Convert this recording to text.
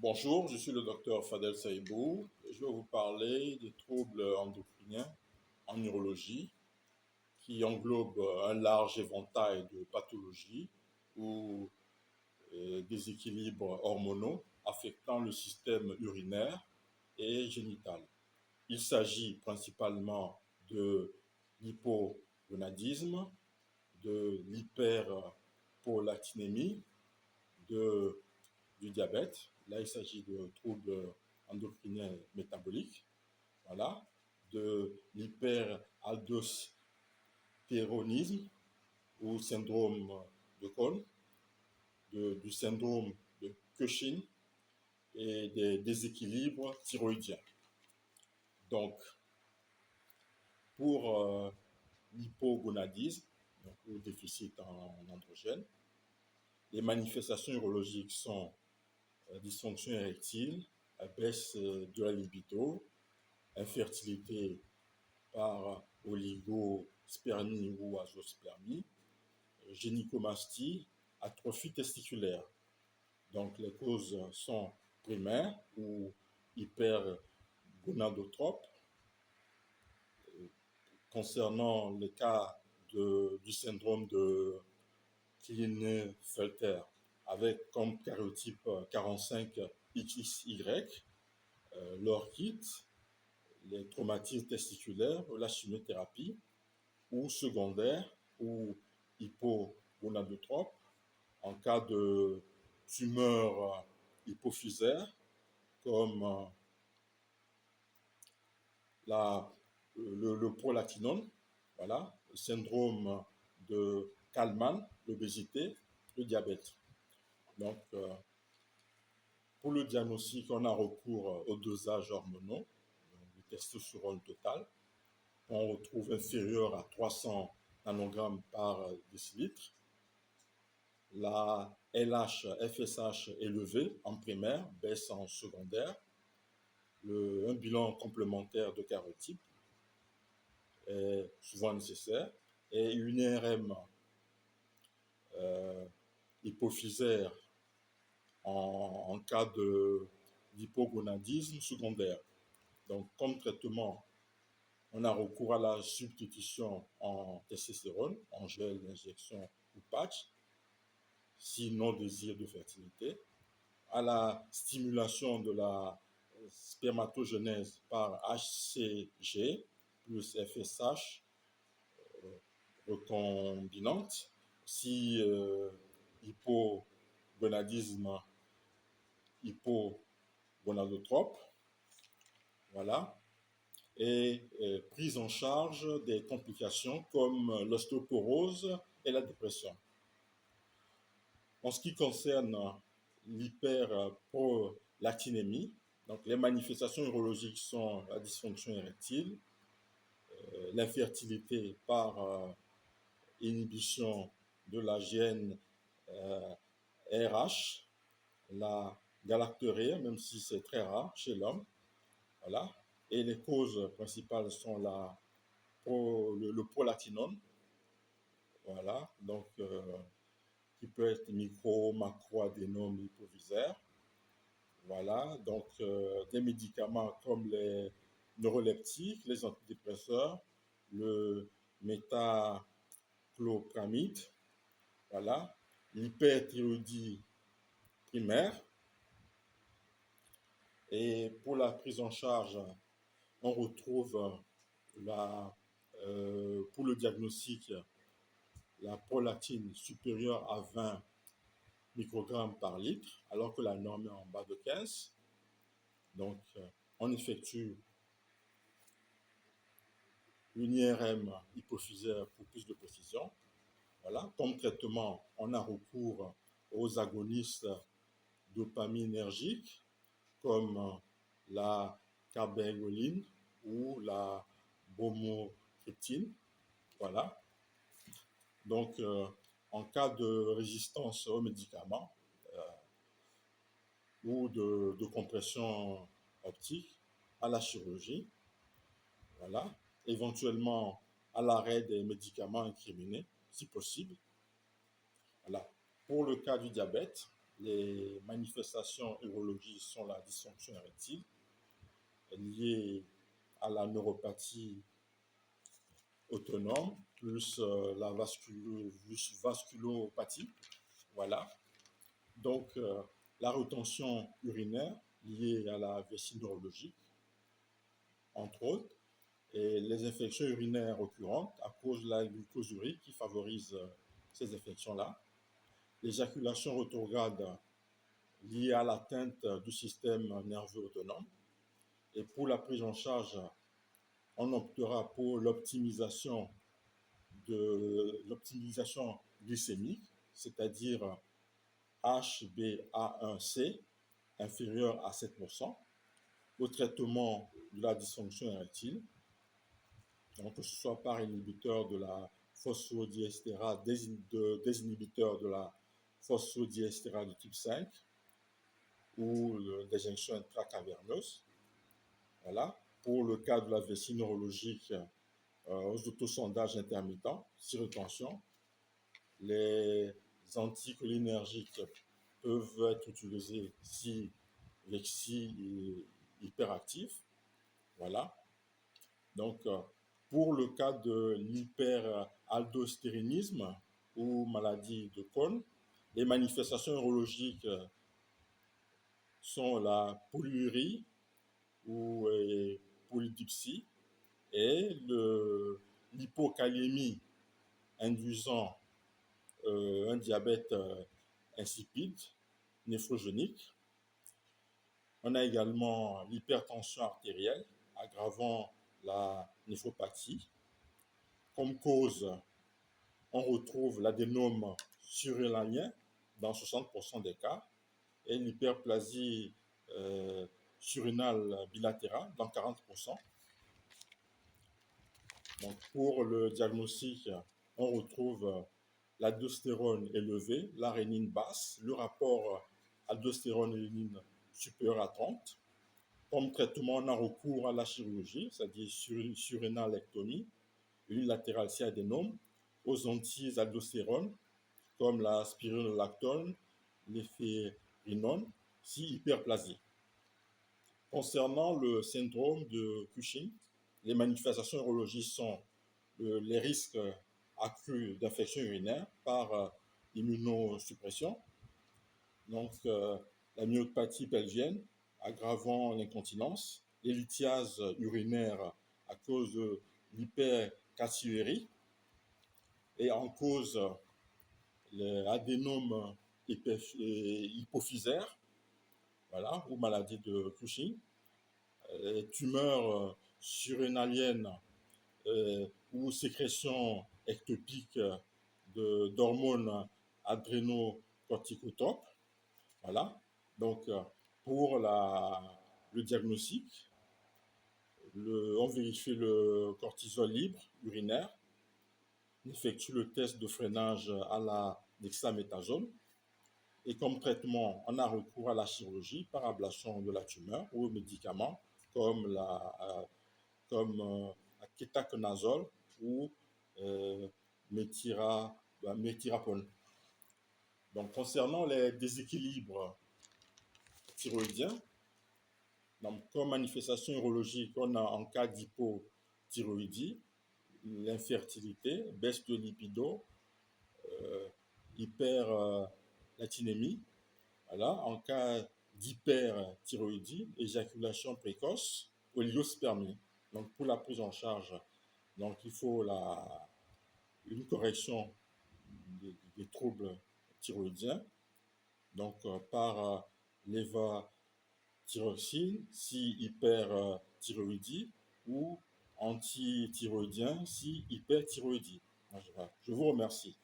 Bonjour, je suis le docteur Fadel Saïbou. Je vais vous parler des troubles endocriniens en neurologie qui englobent un large éventail de pathologies ou déséquilibres hormonaux affectant le système urinaire et génital. Il s'agit principalement de l'hypogonadisme, de l'hyperprolactinémie, de du diabète. Là, il s'agit de troubles endocriniens métaboliques, voilà, de l'hyperaldostéronisme ou syndrome de Crohn, du syndrome de Cushing et des déséquilibres thyroïdiens. Donc, pour l'hypogonadisme, donc le déficit en androgène, les manifestations urologiques sont dysfonction érectile, baisse de la libido, infertilité par oligospermie ou azoospermie, gynécomastie, atrophie testiculaire. Donc les causes sont primaires ou hypergonadotropes. Concernant le cas du syndrome de Klinefelter, avec comme karyotype 45XY, l'orchite, les traumatismes testiculaires, la chimiothérapie, ou secondaire, ou hypogonadotrope, en cas de tumeur hypophysaire, comme le prolatinone, voilà, le syndrome de Kalman, l'obésité, le diabète. Donc, pour le diagnostic, on a recours aux dosages hormonaux, du testostérone total. On retrouve inférieur à 300 nanogrammes par décilitre. La LH-FSH élevée en primaire, baisse en secondaire. Un bilan complémentaire de karyotype est souvent nécessaire. Et une IRM hypophysaire en cas d'hypogonadisme secondaire. Donc, comme traitement, on a recours à la substitution en testostérone, en gel, injection ou patch, si non désir de fertilité, à la stimulation de la spermatogenèse par HCG plus FSH recombinante, si hypogonadisme hypogonadotrope, voilà, et prise en charge des complications comme l'ostéoporose et la dépression. En ce qui concerne l'hyperprolactinémie, donc les manifestations urologiques sont la dysfonction érectile, l'infertilité par inhibition de la gène RH, la galactorée, même si c'est très rare chez l'homme, voilà. Et les causes principales sont le prolatinone, voilà, donc qui peut être micro, macroadénome hypophysaire. Voilà, donc des médicaments comme les neuroleptiques, les antidépresseurs, le méthaclopramide, voilà, l'hyperthyroïdie primaire. Et pour la prise en charge, on retrouve pour le diagnostic la prolactine supérieure à 20 microgrammes par litre, alors que la norme est en bas de 15. Donc, on effectue une IRM hypophysaire pour plus de précision. Voilà. Comme traitement, on a recours aux agonistes dopaminergiques comme la cabergoline ou la bromocriptine. Voilà. Donc, en cas de résistance aux médicaments ou de compression optique, à la chirurgie, voilà, éventuellement à l'arrêt des médicaments incriminés, si possible. Voilà. Pour le cas du diabète, les manifestations urologiques sont la dysfonction érectile liée à la neuropathie autonome, plus la vasculopathie. Voilà. Donc, la rétention urinaire liée à la vessie neurologique, entre autres, et les infections urinaires récurrentes à cause de la glucosurie qui favorise ces infections-là. L'éjaculation rétrograde liée à l'atteinte du système nerveux autonome. Et pour la prise en charge, on optera pour l'optimisation glycémique, c'est-à-dire HbA1c inférieur à 7%, au traitement de la dysfonction érectile, donc que ce soit par inhibiteur de la phosphodiesterase, désinhibiteur de la phosphodiesterase de type 5 ou d'injection intracaverneuse. Voilà. Pour le cas de la vessie neurologique, aux autosondages intermittents, sur retention, les anticholinergiques peuvent être utilisés si l'exi est hyperactif. Voilà. Donc, pour le cas de l'hyperaldostéronisme ou maladie de Crohn, les manifestations urologiques sont la polyurie ou polydipsie et l'hypokaliémie induisant un diabète insipide, néphrogénique. On a également l'hypertension artérielle, aggravant la néphropathie. Comme cause, on retrouve l'adénome surrénalien dans 60% des cas et l'hyperplasie surrénale bilatérale dans 40%. Donc pour le diagnostic, on retrouve l'aldostérone élevée, la rénine basse, le rapport aldostérone-rénine supérieur à 30. Comme traitement, on a recours à la chirurgie, c'est-à-dire surrénalectomie unilatérale si adénome, aux anti-aldostérone, comme la spironolactone, l'éphérinone, si hyperplasie. Concernant le syndrome de Cushing, les manifestations urologiques sont les risques accrus d'infection urinaire par immunosuppression, donc la myopathie pelvienne aggravant l'incontinence, les lithiases urinaires à cause de l'hypercalciurie et en cause l'adénome hypophysaire, voilà, ou maladie de Cushing, tumeurs surrénaliennes ou sécrétion ectopique d'hormones adrénocorticotropes. Voilà. Donc, pour le diagnostic, on vérifie le cortisol libre urinaire, on effectue le test de freinage à la dexaméthasone. Et comme traitement, on a recours à la chirurgie par ablation de la tumeur ou aux médicaments comme la kétaconazole ou méthyrapone. Donc, concernant les déséquilibres thyroïdiens, donc, comme manifestation urologique, on a en cas d'hypothyroïdie, l'infertilité, baisse de lipido, hyperlatinémie. Voilà. En cas d'hyperthyroïdie, éjaculation précoce, oligospermie. Donc, pour la prise en charge, donc, il faut une correction des troubles thyroïdiens, donc par lévothyroxine si hyperthyroïdie ou antithyroïdien si hyperthyroïdie. Je vous remercie.